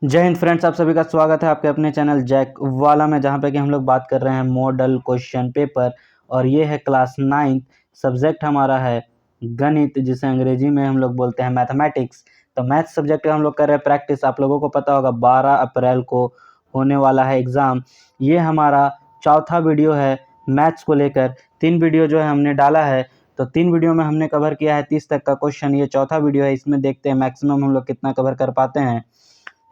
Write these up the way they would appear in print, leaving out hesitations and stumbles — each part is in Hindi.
जय हिंद फ्रेंड्स, आप सभी का स्वागत है आपके अपने चैनल जैक वाला में, जहाँ पे कि हम लोग बात कर रहे हैं मॉडल क्वेश्चन पेपर। और ये है क्लास 9। सब्जेक्ट हमारा है गणित, जिसे अंग्रेजी में हम लोग बोलते हैं मैथमेटिक्स। तो मैथ सब्जेक्ट का हम लोग कर रहे हैं प्रैक्टिस। आप लोगों को पता होगा 12 अप्रैल को होने वाला है एग्ज़ाम। ये हमारा चौथा वीडियो है मैथ्स को लेकर। 3 वीडियो जो है हमने डाला है, तो 3 वीडियो में हमने कवर किया है 30 तक का क्वेश्चन। ये चौथा वीडियो है, इसमें देखते हैं मैक्सिमम हम लोग कितना कवर कर पाते हैं।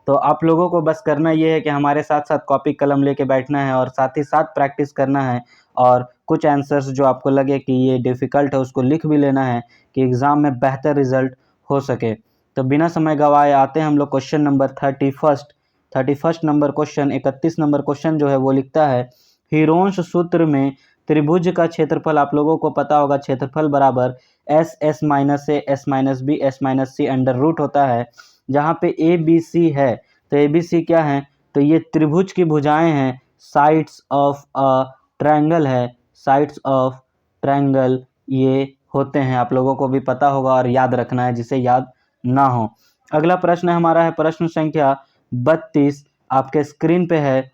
तो आप लोगों को बस करना ये है कि हमारे साथ साथ कॉपी कलम लेके बैठना है और साथ ही साथ प्रैक्टिस करना है। और कुछ आंसर्स जो आपको लगे कि ये डिफ़िकल्ट है उसको लिख भी लेना है कि एग्ज़ाम में बेहतर रिजल्ट हो सके। तो बिना समय गंवाए आते हैं हम लोग question number 31 number question. 31 number question जो है वो लिखता है, हीरोंश सूत्र में त्रिभुज का क्षेत्रफल, आप लोगों को पता होगा क्षेत्रफल बराबर S S minus A S minus B S minus C under root होता है। जहाँ पे ए बी सी है, तो ए बी सी क्या है, तो ये त्रिभुज की भुजाएं हैं, साइड्स ऑफ अ ट्रायंगल है, साइड्स ऑफ ट्रायंगल ये होते हैं। आप लोगों को भी पता होगा और याद रखना है जिसे याद ना हो। अगला प्रश्न हमारा है प्रश्न संख्या 32, आपके स्क्रीन पे है।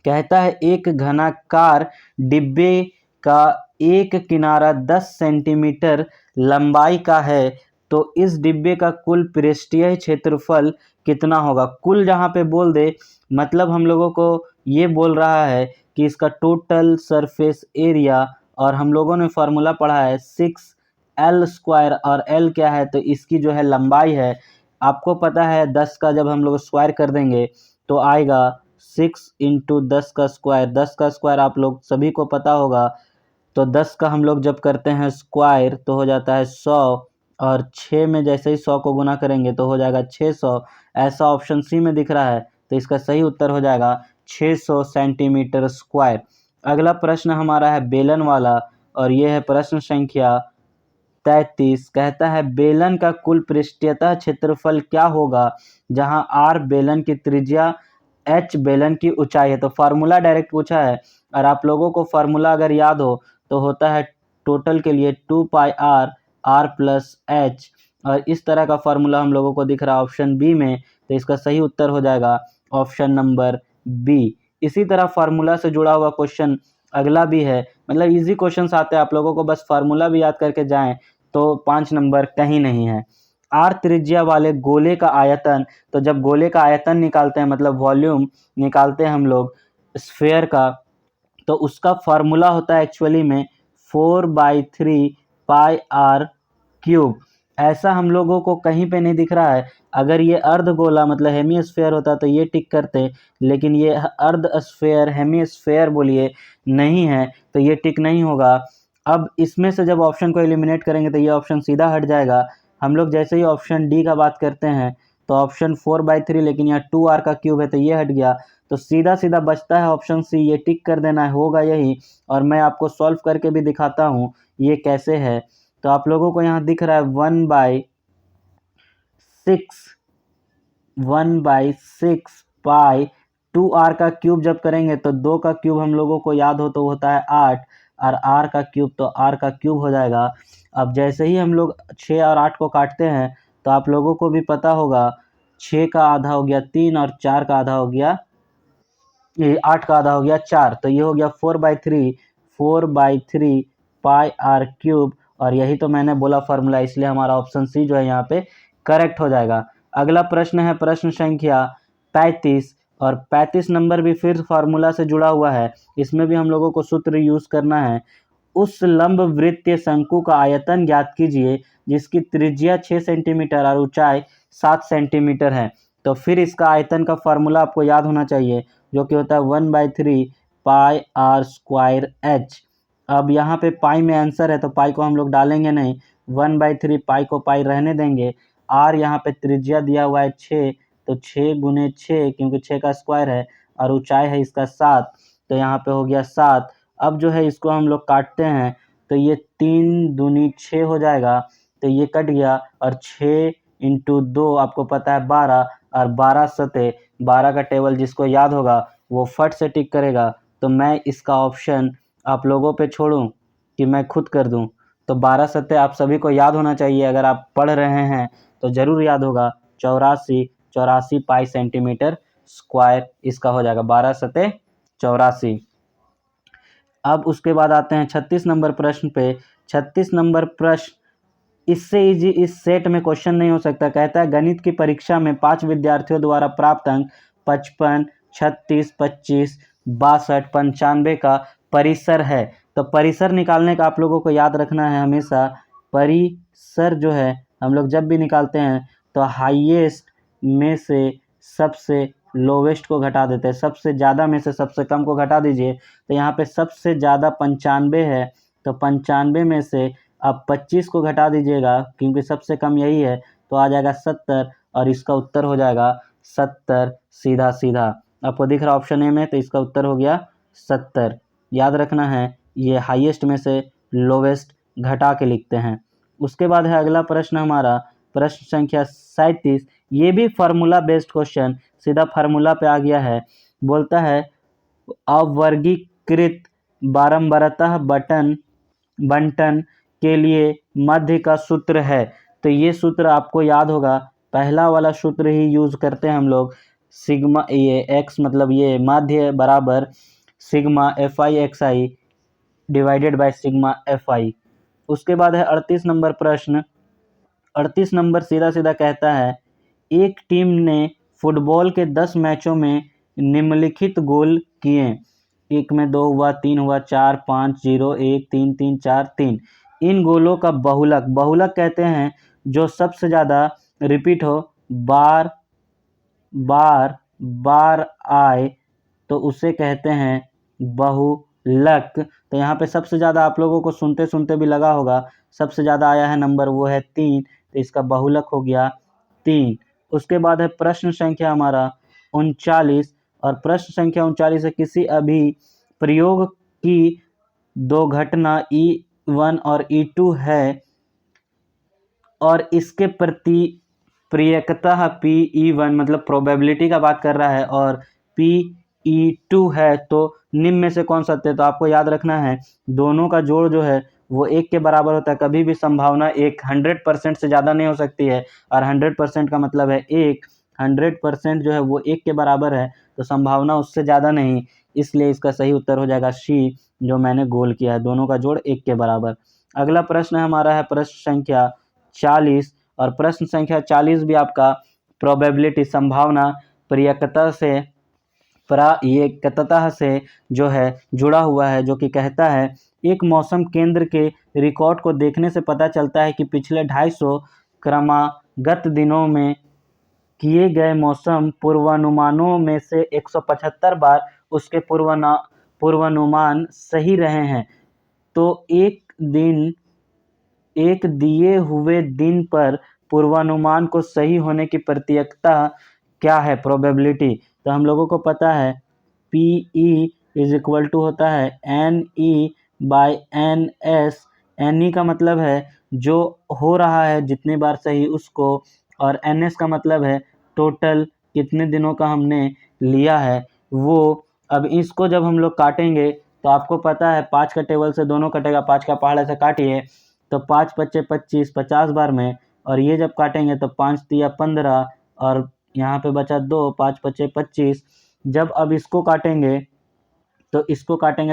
कहता है एक घनाकार डिब्बे का एक किनारा 10 सेंटीमीटर लंबाई का है, तो इस डिब्बे का कुल पृष्ठीय क्षेत्रफल कितना होगा। कुल जहाँ पे बोल दे, मतलब हम लोगों को ये बोल रहा है कि इसका टोटल सरफेस एरिया, और हम लोगों ने फार्मूला पढ़ा है 6L², और L क्या है, तो इसकी जो है लंबाई है। आपको पता है 10 का जब हम लोग स्क्वायर कर देंगे तो आएगा 6 इंटू 10 का स्क्वायर। 10 का स्क्वायर आप लोग सभी को पता होगा, तो 10 का हम लोग जब करते हैं स्क्वायर तो हो जाता है 100, और 6 में जैसे ही 100 को गुना करेंगे तो हो जाएगा 600। ऐसा ऑप्शन सी में दिख रहा है, तो इसका सही उत्तर हो जाएगा 600 सेंटीमीटर स्क्वायर। अगला प्रश्न हमारा है बेलन वाला, और ये है प्रश्न संख्या 33। कहता है बेलन का कुल पृष्ठीयता क्षेत्रफल क्या होगा, जहां आर बेलन की त्रिज्या, एच बेलन की ऊंचाई है। तो फार्मूला डायरेक्ट पूछा है, और आप लोगों को फार्मूला अगर याद हो तो होता है टोटल के लिए 2πr r प्लस एच, और इस तरह का फार्मूला हम लोगों को दिख रहा है ऑप्शन बी में। तो इसका सही उत्तर हो जाएगा ऑप्शन नंबर बी। इसी तरह फार्मूला से जुड़ा हुआ क्वेश्चन अगला भी है, मतलब इजी क्वेश्चंस आते हैं, आप लोगों को बस फार्मूला भी याद करके जाएं तो 5 नंबर कहीं नहीं है। आर त्रिज्या वाले गोले का आयतन, तो जब गोले का आयतन निकालते हैं मतलब वॉल्यूम निकालते हैं हम लोग स्फेयर का, तो उसका फार्मूला होता है एक्चुअली में 4/3πr³। ऐसा हम लोगों को कहीं पे नहीं दिख रहा है। अगर ये अर्ध गोला मतलब हेमी स्फेयर होता तो ये टिक करते, लेकिन ये अर्ध स्फेयर हेमी स्फेयर बोलिए नहीं है, तो ये टिक नहीं होगा। अब इसमें से जब ऑप्शन को एलिमिनेट करेंगे तो ये ऑप्शन सीधा हट जाएगा। हम लोग जैसे ही ऑप्शन डी का बात करते हैं तो ऑप्शन 4/3, लेकिन यहाँ 2r का क्यूब है तो ये हट गया, तो सीधा सीधा बचता है ऑप्शन सी। ये टिक कर देना है, होगा यही। और मैं आपको सॉल्व करके भी दिखाता हूँ ये कैसे है। तो आप लोगों को यहाँ दिख रहा है 1/6 पाई 2r का क्यूब जब करेंगे तो 2 का क्यूब हम लोगों को याद हो तो होता है 8, और r का क्यूब तो r का क्यूब हो जाएगा। अब जैसे ही हम लोग 6 और 8 को काटते हैं तो आप लोगों को भी पता होगा 6 का आधा हो गया 3, और 4 का आधा हो गया, ये 8 का आधा हो गया 4, तो ये हो गया 4/3 और यही तो मैंने बोला फार्मूला, इसलिए हमारा ऑप्शन सी जो है यहाँ पे करेक्ट हो जाएगा। अगला प्रश्न है प्रश्न संख्या 35, और 35 नंबर भी फिर फार्मूला से जुड़ा हुआ है। इसमें भी हम लोगों को सूत्र यूज करना है। उस लंब वृत्तीय शंकु का आयतन ज्ञात कीजिए जिसकी त्रिज्या 6 सेंटीमीटर और ऊंचाई 7 सेंटीमीटर है। तो फिर इसका आयतन का फार्मूला आपको याद होना चाहिए, जो कि होता है 1/3πr²h। अब यहाँ पे पाई में आंसर है तो पाई को हम लोग डालेंगे नहीं, 1/3 पाई को पाई रहने देंगे। आर यहाँ पे त्रिज्या दिया हुआ है 6, तो 6 × 6, क्योंकि 6 का स्क्वायर है, और ऊंचाई है इसका 7, तो यहाँ पे हो गया 7। अब जो है इसको हम लोग काटते हैं तो ये 3 दूनी 6 हो जाएगा, तो ये कट गया, और 6 × 2 आपको पता है 12, और 12 सते 12 का टेबल जिसको याद होगा वो फट से टिक करेगा। तो मैं इसका ऑप्शन आप लोगों पे छोड़ूं कि मैं खुद कर दूं, तो 12 सत्ते आप सभी को याद होना चाहिए। अगर आप पढ़ रहे हैं तो ज़रूर याद होगा, 84 84 पाई सेंटीमीटर स्क्वायर इसका हो जाएगा 12 सतह 84। अब उसके बाद आते हैं 36 नंबर प्रश्न पे। 36 नंबर प्रश्न इससे इजी इस सेट में क्वेश्चन नहीं हो सकता। कहता है गणित की परीक्षा में 5 विद्यार्थियों द्वारा प्राप्त अंक 55, 36, 25, 62, 95 का परिसर है। तो परिसर निकालने का आप लोगों को याद रखना है हमेशा, परिसर जो है हम लोग जब भी निकालते हैं तो हाईएस्ट में से सबसे लोवेस्ट को घटा देते हैं, सबसे ज़्यादा में से सबसे कम को घटा दीजिए। तो यहाँ पे सबसे ज़्यादा 95 है, तो 95 में से अब 25 को घटा दीजिएगा क्योंकि सबसे कम यही है, तो आ जाएगा 70 और इसका उत्तर हो जाएगा 70 सीधा सीधा। आपको दिख रहा ऑप्शन ए में, तो इसका उत्तर हो गया 70। याद रखना है ये हाईएस्ट में से लोवेस्ट घटा के लिखते हैं। उसके बाद है अगला प्रश्न हमारा प्रश्न संख्या 37। ये भी फार्मूला बेस्ड क्वेश्चन, सीधा फार्मूला पे आ गया है। बोलता है अवर्गीकृत बारंबारतः बंटन के लिए मध्य का सूत्र है। तो ये सूत्र आपको याद होगा, पहला वाला सूत्र ही यूज करते हैं हम लोग। सिग्मा ये एक्स मतलब ये माध्य बराबर sigma F I x I divided by sigma F I. उसके बाद है 38 नंबर प्रश्न। 38 नंबर सीधा सीधा कहता है एक टीम ने फुटबॉल के 10 मैचों में निम्नलिखित गोल किए। 1 में 2 हुआ, 3 हुआ, 4, 5, 0, 1, 3, 3, 4, 3। इन गोलों का बहुलक कहते हैं जो सबसे ज़्यादा रिपीट हो, बार बार बार आए तो उसे कहते हैं बहुलक। तो यहाँ पे सबसे ज़्यादा आप लोगों को सुनते सुनते भी लगा होगा, सबसे ज़्यादा आया है नंबर, वो है 3, तो इसका बहुलक हो गया 3। उसके बाद है प्रश्न संख्या हमारा 39, और प्रश्न संख्या 39 है किसी अभी प्रयोग की 2 घटना E1 और E2 है और इसके प्रति प्रियकता PE1 मतलब प्रोबेबिलिटी का बात कर रहा है और PE2 है, तो निम्न में से कौन सा सत्य है। तो आपको याद रखना है दोनों का जोड़ जो है वो 1 के बराबर होता है। कभी भी संभावना 100% से ज़्यादा नहीं हो सकती है, और 100% का मतलब है 1, 100% जो है वो 1 के बराबर है, तो संभावना उससे ज़्यादा नहीं, इसलिए इसका सही उत्तर हो जाएगा सी, जो मैंने गोल किया है, दोनों का जोड़ 1 के बराबर। अगला प्रश्न हमारा है प्रश्न संख्या 40, और प्रश्न संख्या 40 भी आपका प्रोबेबिलिटी संभावना प्रियकता से जो है जुड़ा हुआ है, जो कि कहता है एक मौसम केंद्र के रिकॉर्ड को देखने से पता चलता है कि पिछले 250 क्रमागत दिनों में किए गए मौसम पूर्वानुमानों में से 175 बार उसके पूर्वानुमान सही रहे हैं। तो एक दिए हुए दिन पर पूर्वानुमान को सही होने की प्रत्यक्षता क्या है, प्रोबेबिलिटी। तो हम लोगों को पता है PE इज इक्वल टू होता है NE/NS। NE का मतलब है जो हो रहा है जितनी बार सही उसको, और NS का मतलब है टोटल कितने दिनों का हमने लिया है वो। अब इसको जब हम लोग काटेंगे तो आपको पता है 5 का टेबल से दोनों कटेगा, 5 का पहाड़ा से काटिए तो 5 पच्चे 25, 50 बार में, और ये जब काटेंगे तो 5 तिया 15 और यहाँ पे बचा 2, 5 पच्चे 25। जब अब इसको काटेंगे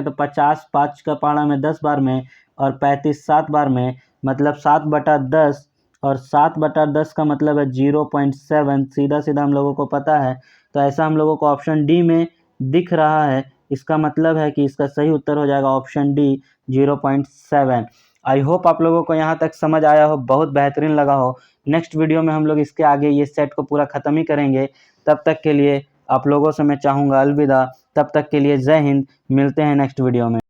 तो 50 5 का पहाड़ा में 10 बार में और 35 7 बार में, मतलब 7/10, और 7/10 का मतलब है 0.7, सीधा सीधा हम लोगों को पता है। तो ऐसा हम लोगों को ऑप्शन डी में दिख रहा है, इसका मतलब है कि इसका सही उत्तर हो जाएगा ऑप्शन डी 0.7। आई होप आप लोगों को यहाँ तक समझ आया हो, बहुत बेहतरीन लगा हो। नेक्स्ट वीडियो में हम लोग इसके आगे ये सेट को पूरा ख़त्म ही करेंगे। तब तक के लिए आप लोगों से मैं चाहूँगा अलविदा। तब तक के लिए जय हिंद, मिलते हैं नेक्स्ट वीडियो में।